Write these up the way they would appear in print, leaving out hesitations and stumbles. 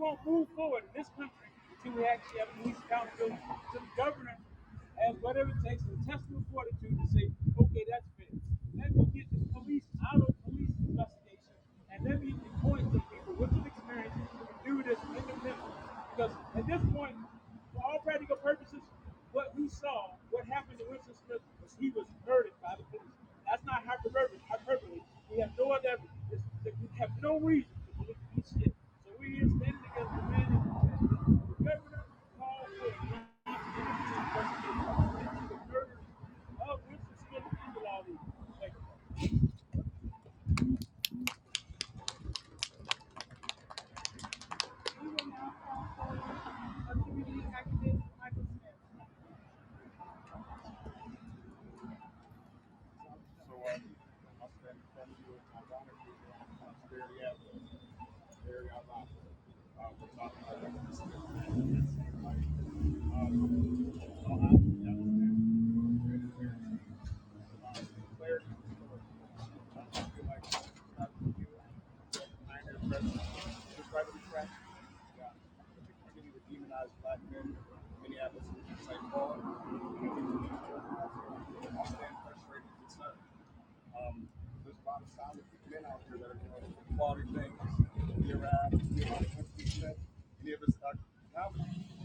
won't move forward in this country until we actually have police accountability. So the governor has whatever it takes, the intestinal fortitude to say, okay, that's fair. Let me get the police out of police investigation and let me appoint some people with some experience who can do this independently. Because at this point, for all practical purposes, what we saw, what happened to Winston Smith was he was murdered by the police. That's not hyperbole. We have no other evidence. We have no reason to believe this shit. So we are standing against the man the governor called for a investigation into the murder of Winston Smith and Bilal. Thank you. We will now call for a community activist, Michael Smith. So I'll stand in front of you ironically on Prosperity Avenue, very ironically. We're talking about this. Clarity. I feel like not you, pioneer president, just right on the track. Yeah, we continue to demonize black men, Minneapolis and St. Paul. I stand frustrated and concerned. There's a lot of solid men out there that are doing quality things. Year after year, any of us now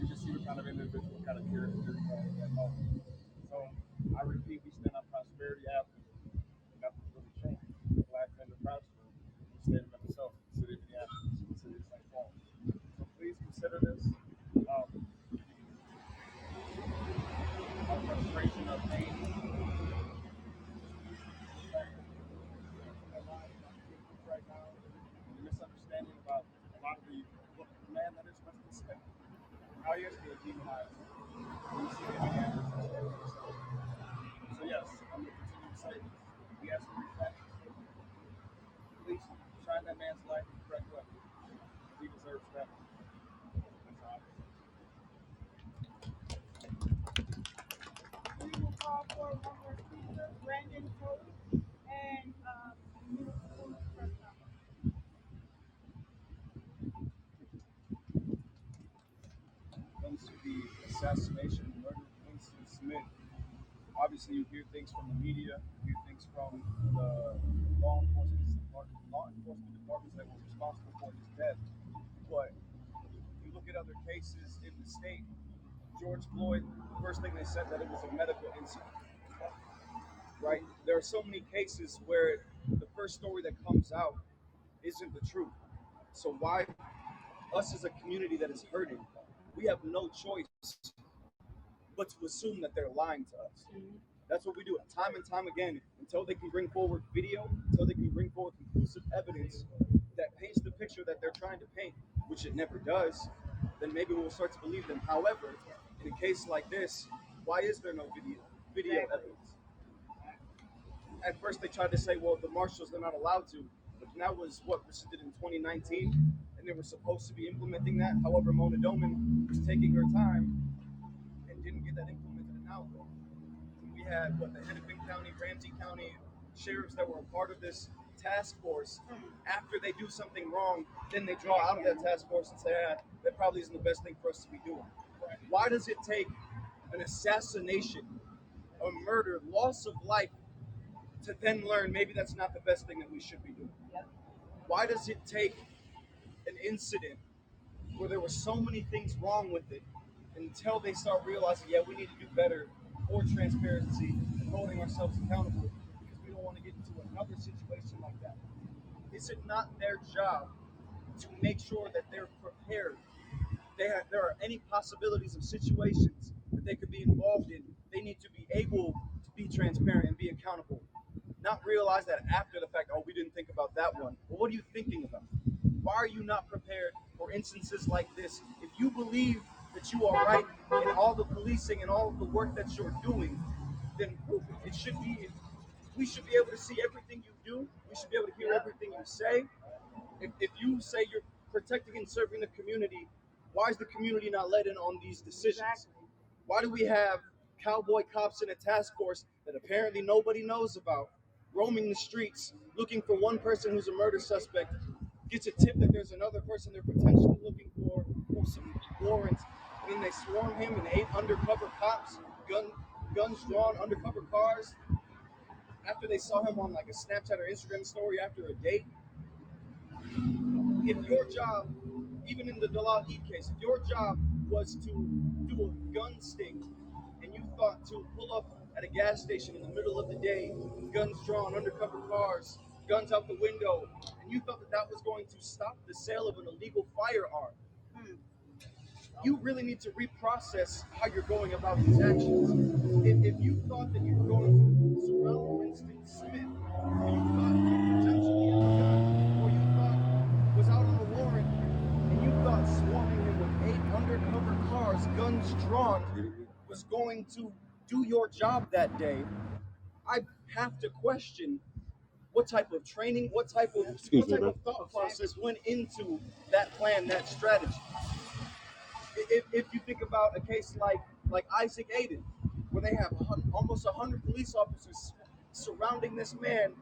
you can see the kind of individual, kind of character that know. So I repeat, we stand on Prosperity Avenue. Nothing's really changed. Black men are prosperous. We stand in Minnesota, the city of Minneapolis, the city of St. Paul. So please consider this. Our frustration, our pain, right now, the misunderstanding about a lot of the man that is Winston Smith. How he is being demonized. So yes, I'm going to continue to say this. We ask for respect. Please shine that man's light in the correct way. He deserves better. That's all. We will call for one more speaker, Brandon Cody, and municipal press conference. Comes to the assassination and murder of Winston Smith. Obviously, you hear things from the media, you hear things from the law enforcement departments that were responsible for his death. But you look at other cases in the state, George Floyd, the first thing they said that it was a medical incident. Right? There are so many cases where the first story that comes out isn't the truth. So why us as a community that is hurting, we have no choice but to assume that they're lying to us. That's what we do time and time again until they can bring forward video, until they can bring forward conclusive evidence that paints the picture that they're trying to paint, which it never does. Then maybe we'll start to believe them. However, in a case like this, why is there no video evidence? At first, they tried to say, well, the marshals are not allowed to, but that was what rescinded in 2019, and they were supposed to be implementing that. However, Mona Doman was taking her time and didn't get that implemented in Alva. We had the Hennepin County, Ramsey County sheriffs that were a part of this task force. After they do something wrong, then they draw out of that task force and say, that probably isn't the best thing for us to be doing. Why does it take an assassination, a murder, loss of life, to then learn maybe that's not the best thing that we should be doing? Why does it take an incident where there were so many things wrong with it until they start realizing, yeah, we need to do better for transparency and holding ourselves accountable because we don't want to get into another situation like that? Is it not their job to make sure that they're prepared? There are any possibilities of situations that they could be involved in. They need to be able to be transparent and be accountable. Not realize that after the fact, oh, we didn't think about that one. Well, what are you thinking about? Why are you not prepared for instances like this? If you believe that you are right in all the policing and all of the work that you're doing, then it should be, we should be able to see everything you do. We should be able to hear everything you say. If you say you're protecting and serving the community, why is the community not let in on these decisions? Exactly. Why do we have cowboy cops in a task force that apparently nobody knows about, roaming the streets, looking for one person who's a murder suspect, gets a tip that there's another person they're potentially looking for, some warrants, and then they swarm him and 8 undercover cops, guns drawn, undercover cars. After they saw him on like a Snapchat or Instagram story after a date, if your job, even in the Dalal Eid case, if your job was to do a gun sting and you thought to pull up at a gas station in the middle of the day, guns drawn, undercover cars, guns out the window, and you thought that that was going to stop the sale of an illegal firearm, you really need to reprocess how you're going about these actions. If you thought that you were going to surround Winston Smith, or you thought he potentially had a gun, or you thought was out on a warrant, and you thought swarming him with 8 undercover cars, guns drawn, was going to do your job that day, I have to question what type of training, what type of thought process went into that plan, that strategy. If you think about a case like Isaac Aiden, where they have almost 100 police officers surrounding this man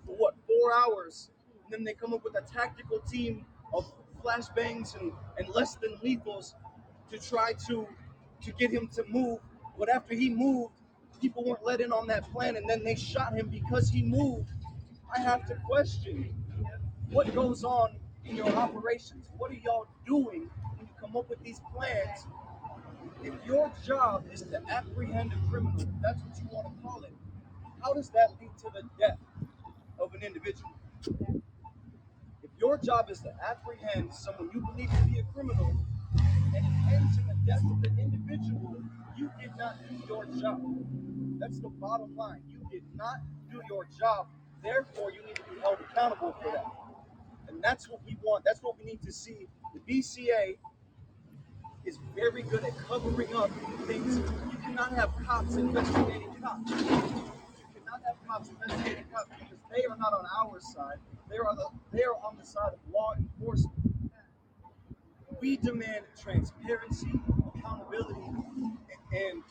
for what, 4 hours, and then they come up with a tactical team of flashbangs and less than lethals to try to get him to move. But after he moved, people weren't let in on that plan, and then they shot him because he moved. I have to question what goes on in your operations. What are y'all doing when you come up with these plans? If your job is to apprehend a criminal, if that's what you want to call it, how does that lead to the death of an individual? If your job is to apprehend someone you believe to be a criminal and it ends in the death of the individual, you did not do your job. That's the bottom line. You did not do your job. Therefore, you need to be held accountable for that. And that's what we want. That's what we need to see. The BCA is very good at covering up things. You cannot have cops investigating cops. You cannot have cops investigating cops because they are not on our side. They are on the side of law enforcement. We demand transparency, accountability, and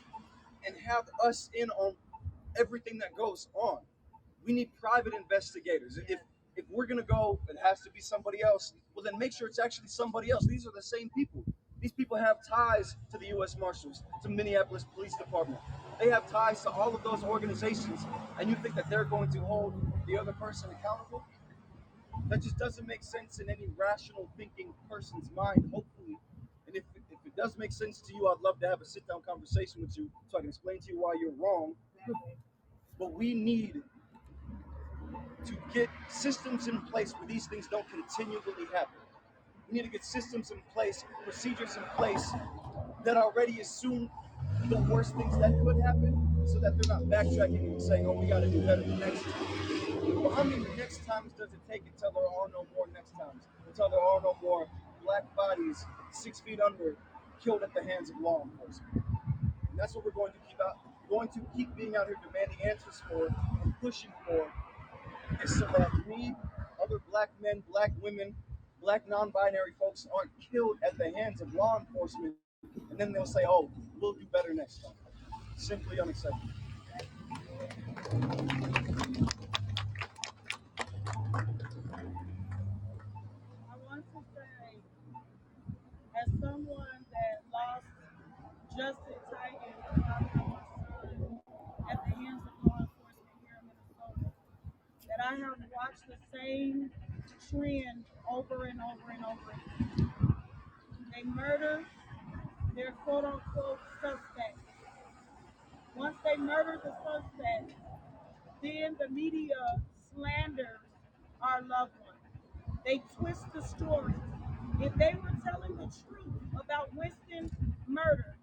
have us in on everything that goes on. We need private investigators. If we're gonna go, it has to be somebody else. Well, then make sure it's actually somebody else. These are the same people. These people have ties to the U.S. Marshals, to Minneapolis Police Department. They have ties to all of those organizations, and you think that they're going to hold the other person accountable? That just doesn't make sense in any rational thinking person's mind, hopefully. And if it does make sense to you, I'd love to have a sit-down conversation with you so I can explain to you why you're wrong. But we need to get systems in place where these things don't continually happen. We need to get systems in place, procedures in place that already assume the worst things that could happen so that they're not backtracking and saying, oh, we got to do better the next time. Well, how many next times does it take until there are no more next times? Until there are no more black bodies 6 feet under killed at the hands of law enforcement? And that's what we're going to keep being out here demanding answers for and pushing for, is so that we, other black men, black women, black non-binary folks aren't killed at the hands of law enforcement, and then they'll say, oh, we'll do better next time. Simply unacceptable. I want to say, as someone that lost Justin Tigan, the father of my son, at the hands of law enforcement here in Minnesota, that I have watched the same trend over and over and over again. They murder their quote unquote suspect. Once they murder the suspect, then the media slanders our loved one. They twist the story. If they were telling the truth about Winston's murder,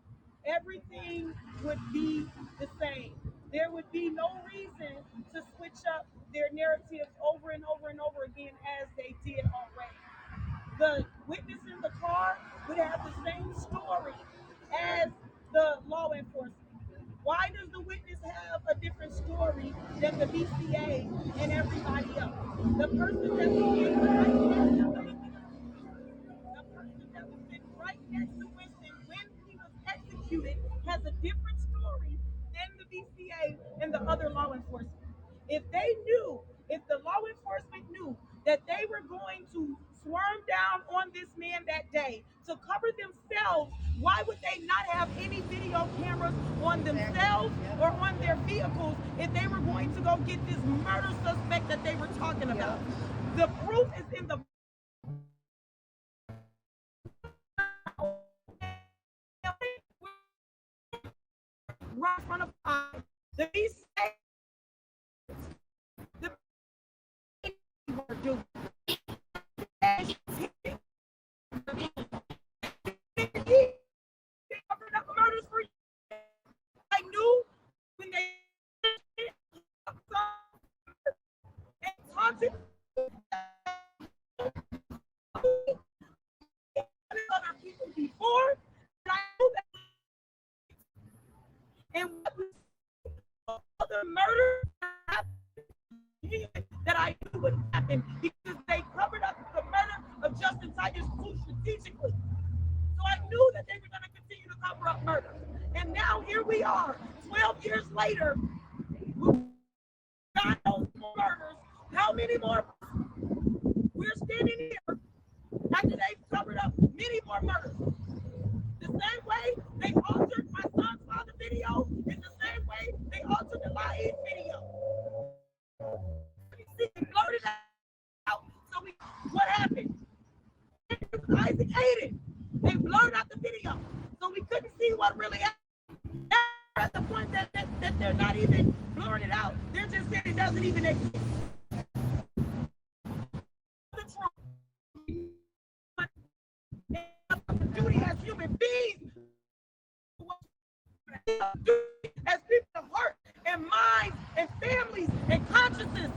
everything would be the same. There would be no reason to switch up their narratives over and over and over again as they did already. The witness in the car would have the same story as the law enforcement. Why does the witness have a different story than the BCA and everybody else? The person that was sitting right next to Winston when he was executed has a different story than the BCA and the other law enforcement. If the law enforcement knew that they were going to swarm down on this man that day to cover themselves, why would they not have any video cameras on themselves or on their vehicles if they were going to go get this murder suspect that they were talking about? The proof is in the right in front of us. The were doing. Covered up murders for years. I knew when they and taunted other people before, and I knew that. And what other murder that I knew would happen because they covered up the murder of Justin Titus too strategically. So I knew that they were going to continue to cover up murder. And now here we are, 12 years later, God knows more murders. How many more? We're standing here after they've covered up many more murders. The same way they altered my son's father video is the same way they altered the Laid video. They blurred it out. So what happened? Isaac hated. They blurred out the video. So we couldn't see what really happened. At the point that they're not even blurring it out. They're just saying it doesn't even exist. Duty as human beings, as people of heart and minds and families and consciousness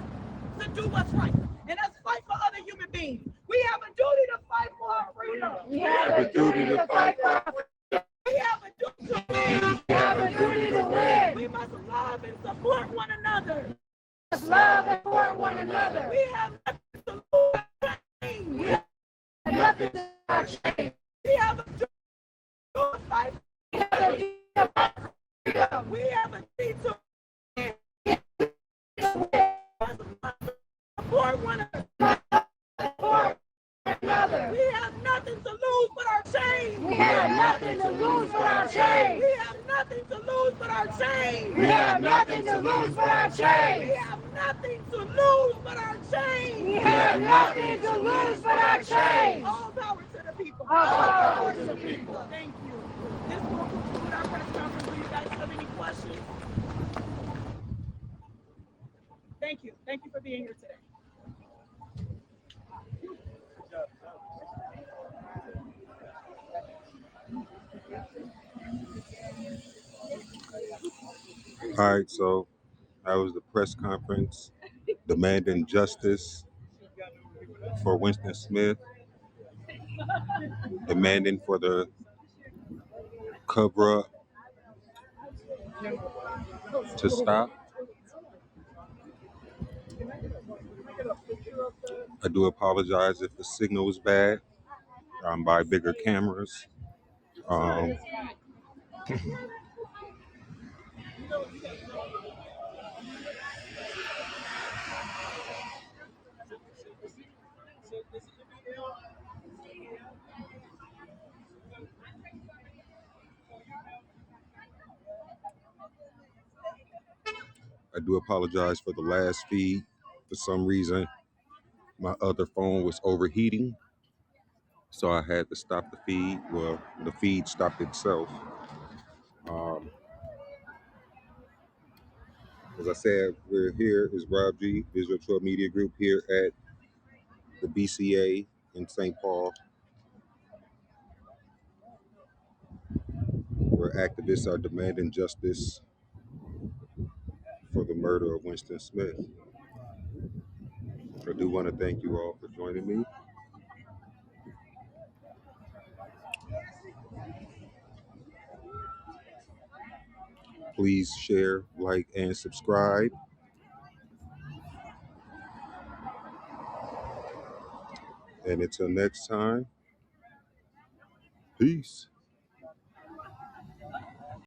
to do what's right. And let's fight for other human beings. We have a duty to fight for our freedom. We have a duty to fight for our freedom. We have a duty to win. We have a duty to win. We must love and support one another. We must love and support one another. We have nothing to lose. We have nothing to change. We have a duty to fight. We have a duty to fight for freedom. We have a duty to win. Support one another. We have nothing to lose but our shame. We have nothing to lose but our shame. We have nothing to lose but our shame. We have nothing to lose but our shame. We have nothing to lose but our shame. We have nothing to lose but our shame. All power to the people. All power to the people. Thank you. This will conclude our press conference. Do you guys have any questions? Thank you. Thank you for being here today. All right, so that was the press conference demanding justice for Winston Smith, demanding for the cover up to stop. I do apologize if the signal was bad. Buy bigger cameras. I do apologize for the last feed. For some reason, my other phone was overheating, so I had to stop the feed. Well, the feed stopped itself. As I said, we're here is Rob G, Visual 12 Media Group, here at the BCA in St. Paul, where activists are demanding justice for the murder of Winston Smith. I do want to thank you all for joining me. Please share, like, and subscribe. And until next time, peace.